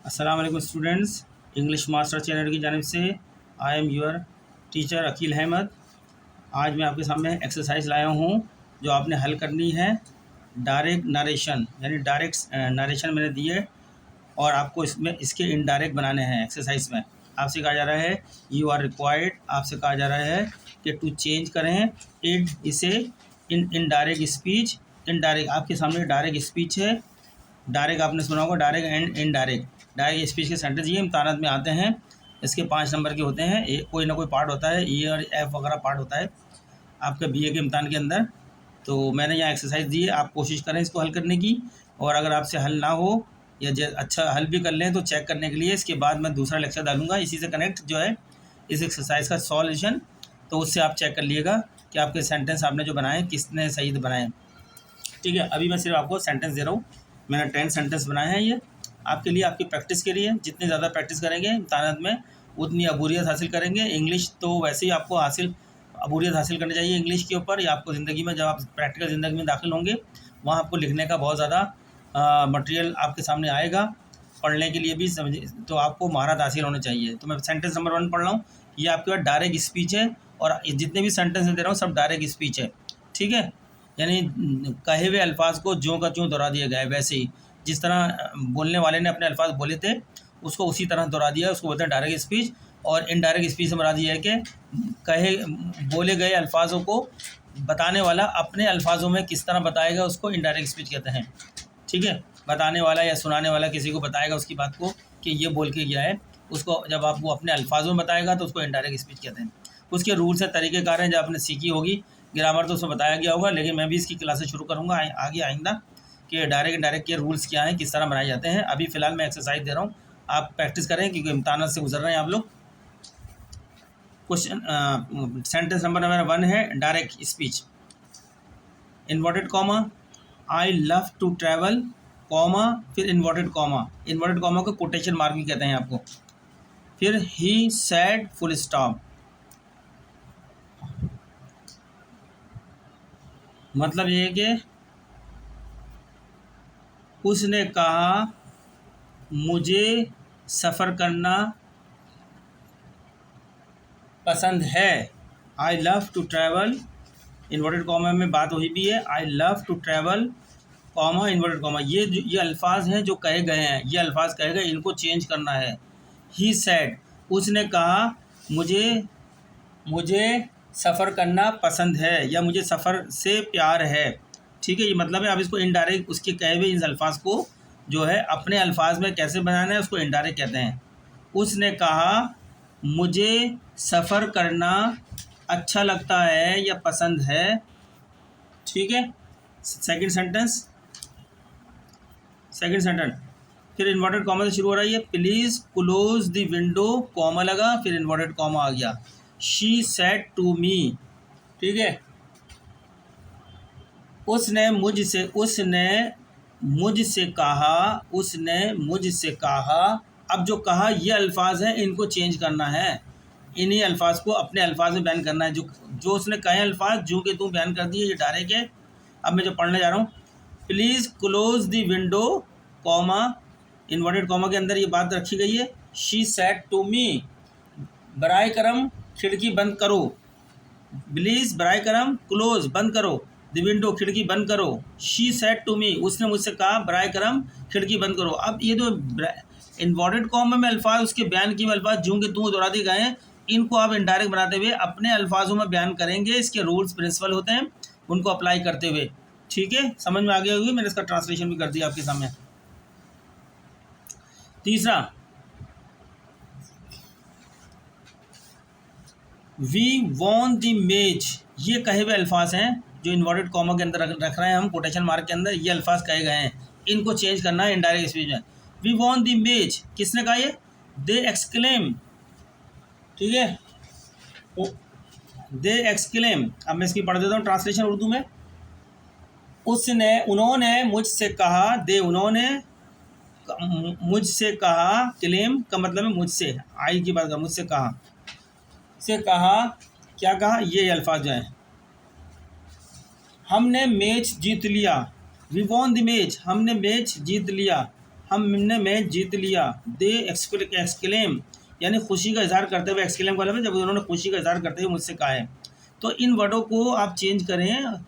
अस्सलाम वालेकुम students, English master channel की जानिब से I am your teacher Aqeel Ahmad. आज मैं आपके सामने एक्सरसाइज लाया हूँ जो आपने हल करनी है। डायरेक्ट नरेशन यानी डायरेक्ट नरेशन मैंने दिए और आपको इसमें इसके इनडायरेक्ट बनाने हैं। एक्सरसाइज में आपसे कहा जा रहा है यू आर रिक्वायर्ड, आपसे कहा जा रहा है कि टू चेंज करें इसे इनडायरेक्ट स्पीच। इनडायरेक्ट आपके सामने डायरेक्ट स्पीच है। डायरेक्ट आपने सुना होगा, direct and indirect. Direct speech के सेंटेंस ये इम्तहानात में आते हैं। इसके 5 नंबर के होते हैं, कोई ना कोई पार्ट होता है, ए और एफ वगैरह पार्ट होता है आपके बीए के इम्तहान के अंदर। तो मैंने यहाँ एक्सरसाइज दी है, आप कोशिश करें इसको हल करने की। और अगर आपसे हल ना हो या अच्छा हल भी कर लें तो चेक करने के लिए इसके बाद मैं दूसरा लेक्चर डालूंगा इसी से कनेक्ट जो है इस एक्सरसाइज का सॉल्यूशन। तो उससे आप चेक कर लिएगा कि आपके सेंटेंस आपने जो बनाए किसने सही बनाए। ठीक है, अभी मैं सिर्फ आपको सेंटेंस दे रहा हूँ। मैंने 10 सेंटेंस बनाए हैं, ये आपके लिए, आपकी प्रैक्टिस के लिए। जितनी ज़्यादा प्रैक्टिस करेंगे इम्तहानात में उतनी अबूरियत हासिल करेंगे। इंग्लिश तो वैसे ही आपको अबूरियत हासिल करनी चाहिए इंग्लिश के ऊपर। या आपको ज़िंदगी में जब आप प्रैक्टिकल ज़िंदगी में दाखिल होंगे वहाँ आपको लिखने का बहुत ज़्यादा मटेरियल आपके सामने आएगा, पढ़ने के लिए भी समझ, तो आपको महारत हासिल होनी चाहिए। तो मैं सेंटेंस नंबर 1 पढ़ रहा हूँ। ये आपके पास डायरेक्ट स्पीच है और जितने भी सेंटेंस दे रहा हूँ सब डायरेक्ट स्पीच है। ठीक है, यानी कहे हुए अल्फाज को ज्यों का त्यों दोहरा दिया गया है। वैसे ही जिस तरह बोलने वाले ने अपने अल्फाज बोले थे उसको उसी तरह दोहरा दिया है, उसको बोलते हैं डायरेक्ट स्पीच। और इनडायरेक्ट स्पीच से मराद ये है कि बोले गए अल्फाजों को बताने वाला अपने अल्फाजों में किस तरह बताएगा उसको इनडायरेक्ट स्पीच कहते हैं। ठीक है, बताने वाला या सुनाने वाला किसी को बताएगा उसकी बात को कि ये बोल के गया है, उसको जब आप वो अपने अल्फाजों में बताएगा तो उसको इनडायरेक्ट स्पीच कहते हैं। उसके रूल्स हैं, तरीक़ेकार हैं, जब आपने सीखी होगी। ग्रामर तो उसमें बताया गया होगा, लेकिन मैं भी इसकी क्लासेस शुरू करूँगा आगे आइंदा कि डायरेक्ट इनडायरेक्ट के रूल्स क्या हैं, किस तरह बनाए जाते हैं। अभी फ़िलहाल मैं एक्सरसाइज दे रहा हूँ, आप प्रैक्टिस करें क्योंकि इम्तहान से गुजर रहे हैं आप लोग। क्वेश्चन सेंटेंस नंबर 1 है direct speech. Inverted comma, I love to travel, comma, फिर इन्वर्टेड कॉमा को कोटेशन मार्क भी कहते हैं आपको। फिर ही सैड, फुल स्टॉप। मतलब ये है कि उसने कहा मुझे सफ़र करना पसंद है। I love to travel, inverted comma में बात वही भी है। I love to travel, comma, inverted comma. ये अल्फाज हैं जो कहे गए हैं, ये अल्फाज कहे गए, इनको चेंज करना है। ही सैड, उसने कहा मुझे सफ़र करना पसंद है या मुझे सफ़र से प्यार है। ठीक है, ये मतलब है। अब इसको इनडायरेक्ट उसके कहे हुए इन अल्फाज को जो है अपने अल्फाज में कैसे बनाना है उसको इनडायरेक्ट कहते हैं। उसने कहा मुझे सफ़र करना अच्छा लगता है या पसंद है। ठीक है, सेकंड सेंटेंस फिर इन्वर्टेड कॉमा से शुरू हो रही है। Please close the window, comma लगा, फिर इन्वर्टेड कॉमा आ गया। She said to me. ठीक है, उसने मुझसे कहा। अब जो कहा ये अल्फाज हैं इनको चेंज करना है, इन्हीं अल्फाज को अपने अल्फाज में बयान करना है। जो उसने कहे अल्फाज जो कि तुम बयान कर दिए, ये डायरेक्ट है। अब मैं जो पढ़ने जा रहा हूँ, please close the window, comma, inverted comma के अंदर ये बात रखी गई है। शी सेड टू मी, बराए करम खिड़की बंद करो। प्लीज़ बराए करम क्लोज बंद करो, द विंडो खिड़की बंद करो। शी सेड टू मी, उसने मुझसे कहा बराए करम खिड़की बंद करो। अब ये जो इन्वर्टेड कॉमा में अल्फाज उसके बयान की अल्फाज जूँ के तू दोहरा दिए गए हैं, इनको आप इनडायरेक्ट बनाते हुए अपने अल्फाजों में बयान करेंगे। इसके रूल्स प्रिंसिपल होते हैं, उनको अप्लाई करते हुए। ठीक है, समझ में आ गया होगी। मैंने इसका ट्रांसलेशन भी कर दिया आपके सामने। तीसरा, वी वॉन द मैच। ये कहे हुए अल्फाज हैं जो इन्वर्टेड कॉमा के अंदर रख रहे हैं हम, कोटेशन मार्क के अंदर ये अल्फाज कहे गए हैं, इनको चेंज करना है इनडायरेक्ट स्पीच में। वी वॉन द मैच, किसने कहा ये? दे एक्सक्लेम। ठीक है, दे एक्सक्लेम। अब मैं इसकी पढ़ देता हूँ ट्रांसलेशन उर्दू में। उन्होंने मुझसे कहा, उन्होंने मुझसे कहा, क्लेम का मतलब है मुझसे, आई की बात कर, मुझसे कहा से कहा, क्या कहा, ये अल्फाज जो हैं, हमने मैच जीत लिया। वी वॉन द मैच, हमने मैच जीत लिया। हमने मैच जीत लिया। दे एक्सक्लेम, यानी खुशी का इजहार करते हुए, एक्सक्लेम का मतलब जब उन्होंने खुशी का इजहार करते हुए मुझसे कहा है। तो इन वर्डों को आप चेंज करें,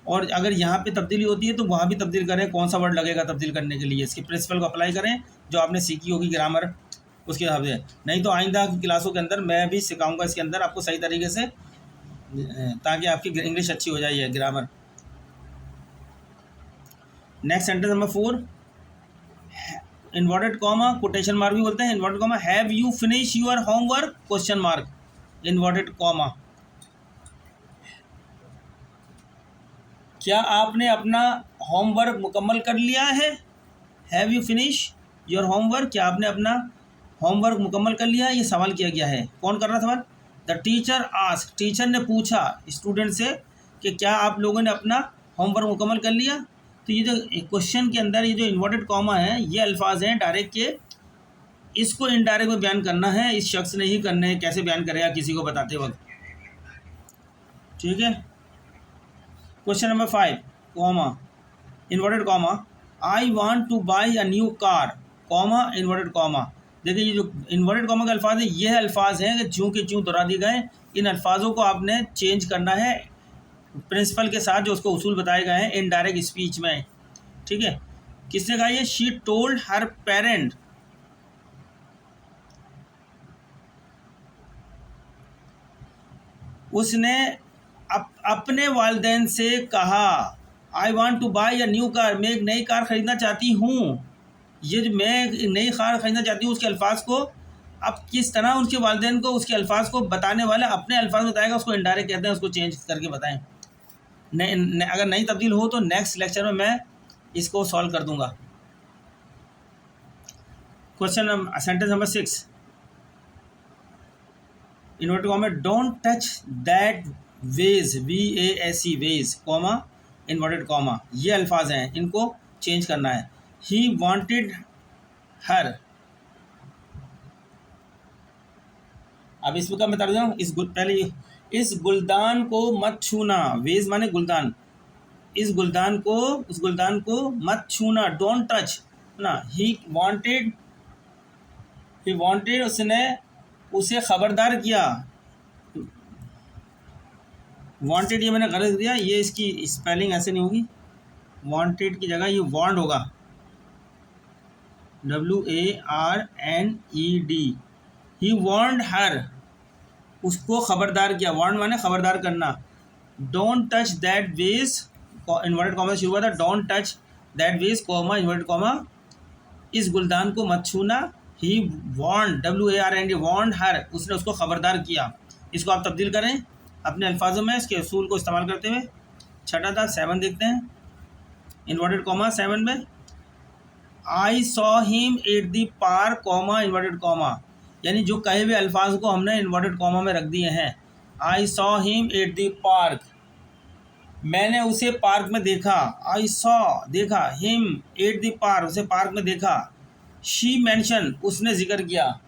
और अगर यहाँ पे तब्दीली होती है तो वहाँ भी तब्दील करें। कौन सा वर्ड लगेगा तब्दील करने के लिए, इसके प्रिंसिपल को अप्लाई करें जो आपने सीखी होगी ग्रामर, उसके हिसाब से। नहीं तो आइंदा की क्लासों के अंदर मैं भी सिखाऊंगा इसके अंदर आपको सही तरीके से, ताकि आपकी इंग्लिश अच्छी हो जाए, grammar. Next sentence number 4, inverted comma, quotation mark भी बोलते हैं। Inverted comma, have you finish your homework, question mark, inverted comma. क्या आपने अपना होमवर्क मुकम्मल कर लिया है? Have you finish your homework, क्या आपने अपना होमवर्क मुकम्मल कर लिया है? ये सवाल किया गया है। कौन कर रहा सवाल? द टीचर आस्क, टीचर ने पूछा स्टूडेंट से कि क्या आप लोगों ने अपना होमवर्क मुकम्मल कर लिया। तो ये जो क्वेश्चन के अंदर ये जो इन्वर्टेड कॉमा है, ये अल्फाज हैं डायरेक्ट के, इसको इनडायरेक्ट में बयान करना है, इस शख्स ने ही करने। कैसे बयान करेगा किसी को बताते वक्त, ठीक है। Question number 5, comma, inverted comma, I want two by a new car, comma, inverted comma. देखिए ये जो इन्वर्टेड कॉमा के अल्फाज है, ये अल्फाज हैं कि ज्यों के ज्यों दोहरा दिए गए। इन अल्फाजों को आपने चेंज करना है प्रिंसिपल के साथ, जो उसको उसूल बताए गए हैं इनडायरेक्ट स्पीच में, ठीक है। किसने कहा ये? शी टोल्ड हर पेरेंट, उसने अपने वालिदैन से कहा। I want two by a new car, मैं एक नई कार ख़रीदना चाहती हूँ। ये जो मैं एक नई कार ख़रीदना चाहती हूँ, उसके अल्फाज को अब किस तरह उनके वालिदैन को उसके अल्फाज को बताने वाला अपने अल्फाज बताएगा, उसको इनडायरेक्ट कहते हैं, उसको चेंज करके बताएं। अगर नहीं तब्दील हो तो नेक्स्ट लेक्चर में मैं इसको सॉल्व कर दूंगा। Question sentence number 6, inverted comma, don't touch that vase, VASE, vase, comma, inverted comma. ये अल्फाज हैं, इनको चेंज करना है। ही वांटेड हर, अब इसका मैं बता दूँ, पहले इस गुलदान को मत छूना, वेज माने गुलदान, इस गुलदान को, उस गुलदान को मत छूना, डोंट टच ना। ही वांटेड, उसने उसे खबरदार किया। वांटेड ये मैंने गलत दिया, ये इसकी स्पेलिंग ऐसे नहीं होगी, वांटेड की जगह ये वांट होगा, WARNED। ही वांट हर, उसको खबरदार किया, वांट माने खबरदार करना। Don't touch that vase, inverted comma शुरू हुआ था, don't touch that vase, comma, inverted comma, इस गुलदान को मत छूना। He warned, WARND, warned her, उसने उसको खबरदार किया। इसको आप तब्दील करें अपने अल्फाजों में, इसके असूल को इस्तेमाल करते हुए। छठा था 7, देखते हैं इन्वर्टेड कॉमा 7 में, I saw him at the park, comma, inverted comma. यानी जो कहे हुए अल्फाज को हमने इन्वर्टेड कॉमा में रख दिए हैं। I saw him at the park, मैंने उसे पार्क में देखा। आई सॉ, देखा, हिम एट द पार्क, उसे पार्क में देखा। शी मेंशन, उसने जिक्र किया,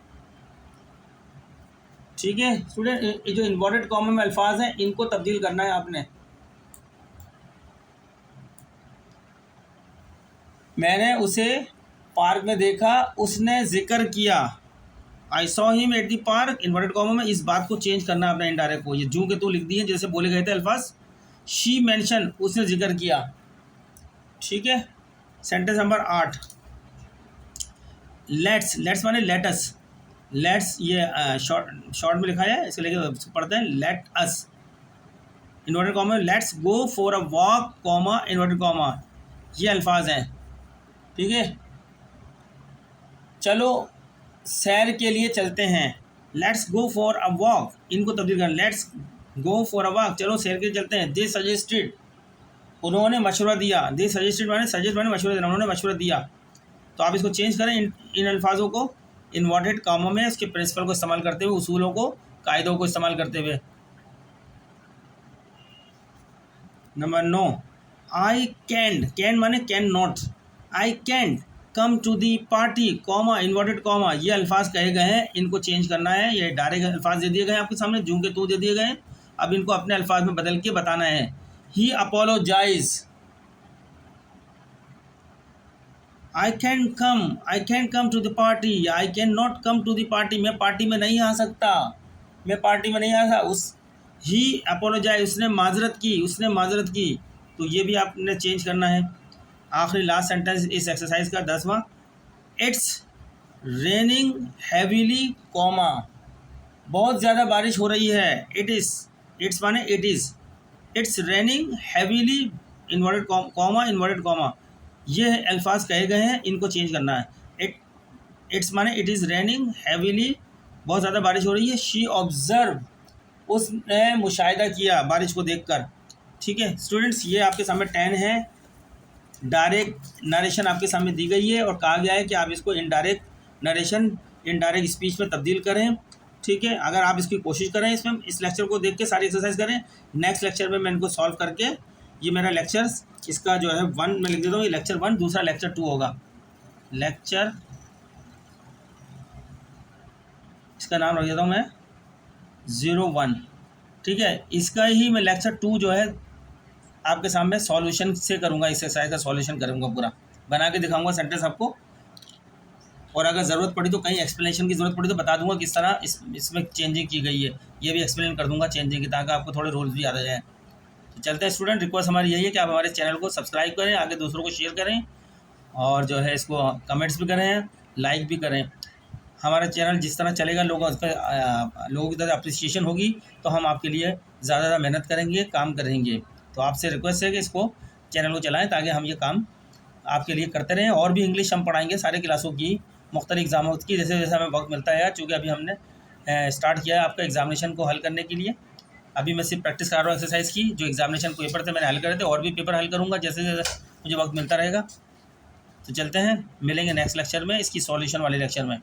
ठीक है स्टूडेंट। ये जो इन्वर्टेड कॉमा में अल्फाज हैं, इनको तब्दील करना है आपने। मैंने उसे पार्क में देखा, उसने जिक्र किया। I saw him at the park, inverted comma में इस बात को चेंज करना है अपने इनडायरेक्ट को। ये जू के तू लिख दिए जैसे बोले गए थे अल्फाज। शी मेंशन, उसने जिक्र किया, ठीक है। सेंटेंस नंबर 8, लेट्स, लेट्स माने लेटस, लेट्स ये शॉर्ट में लिखा है, इसको लेके पढ़ते हैं, let us, inverted comma, let's go for a walk, comma, inverted comma. ये अल्फाज हैं, ठीक है। चलो सैर के लिए चलते हैं, let's go for a walk, इनको तब्दील करना, let's go for a walk, चलो सैर के लिए चलते हैं। दे सजेस्टेड, उन्होंने मशवरा दिया। दे सजेस्टेड माने, सजेस्ट माने मशवरा देना, उन्होंने मशवरा दिया। तो आप इसको चेंज करें इन अल्फाजों को इन्वर्टेड कॉमा में, इसके प्रिंसिपल को इस्तेमाल करते हुए, उसूलों को, कायदों को इस्तेमाल करते हुए। नंबर 9, आई कैन माने can not, I can come to the party, comma, inverted comma. ये अल्फाज कहे गए हैं, इनको चेंज करना है। ये डायरेक्ट अल्फाज दे दिए गए हैं आपके सामने, जूं के तू दे दिए गए हैं। अब इनको अपने अल्फाज में बदल के बताना है। He apologise, I can come to the party, I can not come to the party, मैं पार्टी में नहीं आ सकता, मैं पार्टी में नहीं आ सकता। उस ही अपोलोजाइज, उसने माजरत की, तो ये भी आपने चेंज करना है। आखिरी लास्ट सेंटेंस इस एक्सरसाइज का 10वां, इट्स रेनिंग हैवीली कॉमा, बहुत ज़्यादा बारिश हो रही है। इट्स माने it is, it's raining heavily inverted comma inverted comma, ये अल्फाज कहे गए हैं, इनको चेंज करना है। इट्स माने इट इज़ रेनिंग हैवीली, बहुत ज़्यादा बारिश हो रही है। शी ऑब्जर्व, उसने मुशाहिदा किया बारिश को देखकर। ठीक है स्टूडेंट्स, ये आपके सामने 10 है। डायरेक्ट नरेशन आपके सामने दी गई है और कहा गया है कि आप इसको इनडायरेक्ट नरेशन, इनडायरेक्ट स्पीच में तब्दील करें। ठीक है, अगर आप इसकी कोशिश करें, इसमें इस लेक्चर को देख के सारी एक्सरसाइज करें, नेक्स्ट लेक्चर में मैं इनको सॉल्व करके, ये मेरा लेक्चर्स इसका जो है 1 में लिख देता हूँ, ये लेक्चर 1, दूसरा लेक्चर 2 होगा। लेक्चर इसका नाम रख देता हूँ मैं 01। ठीक है, इसका ही मैं लेक्चर 2 जो है आपके सामने सॉल्यूशन से करूँगा, इस एक्सरसाइज का सॉल्यूशन करूँगा, पूरा बना के दिखाऊंगा सेंटेंस आपको। और अगर ज़रूरत पड़ी तो कहीं एक्सप्लेनेशन की ज़रूरत पड़ी तो बता दूंगा किस तरह इसमें चेंजिंग की गई है, ये भी एक्सप्लेन कर दूंगा चेंजिंग की, ताकि आपको थोड़े रूल्स भी याद आ जाए। तो चलते हैं स्टूडेंट, रिक्वेस्ट हमारी यही है कि आप हमारे चैनल को सब्सक्राइब करें, आगे दूसरों को शेयर करें, और जो है इसको कमेंट्स भी करें, लाइक भी करें। हमारा चैनल जिस तरह चलेगा, लोगों की तरह अप्रिसिएशन होगी, तो हम आपके लिए ज़्यादा मेहनत करेंगे, काम करेंगे। तो आपसे रिक्वेस्ट है कि इसको चैनल को चलाएँ, ताकि हम ये काम आपके लिए करते रहें। और भी इंग्लिश हम पढ़ाएंगे सारे क्लासों की, मुख्तलिफ एग्ज़ामों की, जैसे जैसे हमें वक्त मिलता है, चूँकि अभी हमने स्टार्ट किया है आपका एग्ज़ामिनेशन को हल करने के लिए। अभी मैं सिर्फ प्रैक्टिस कर रहा हूँ एक्सरसाइज की, जो एग्ज़ामिनेशन पेपर थे मैंने हल करे थे, और भी पेपर हल करूँगा जैसे जैसे मुझे वक्त मिलता रहेगा। तो चलते हैं, मिलेंगे नेक्स्ट लेक्चर में, इसकी सॉल्यूशन वाले लेक्चर में।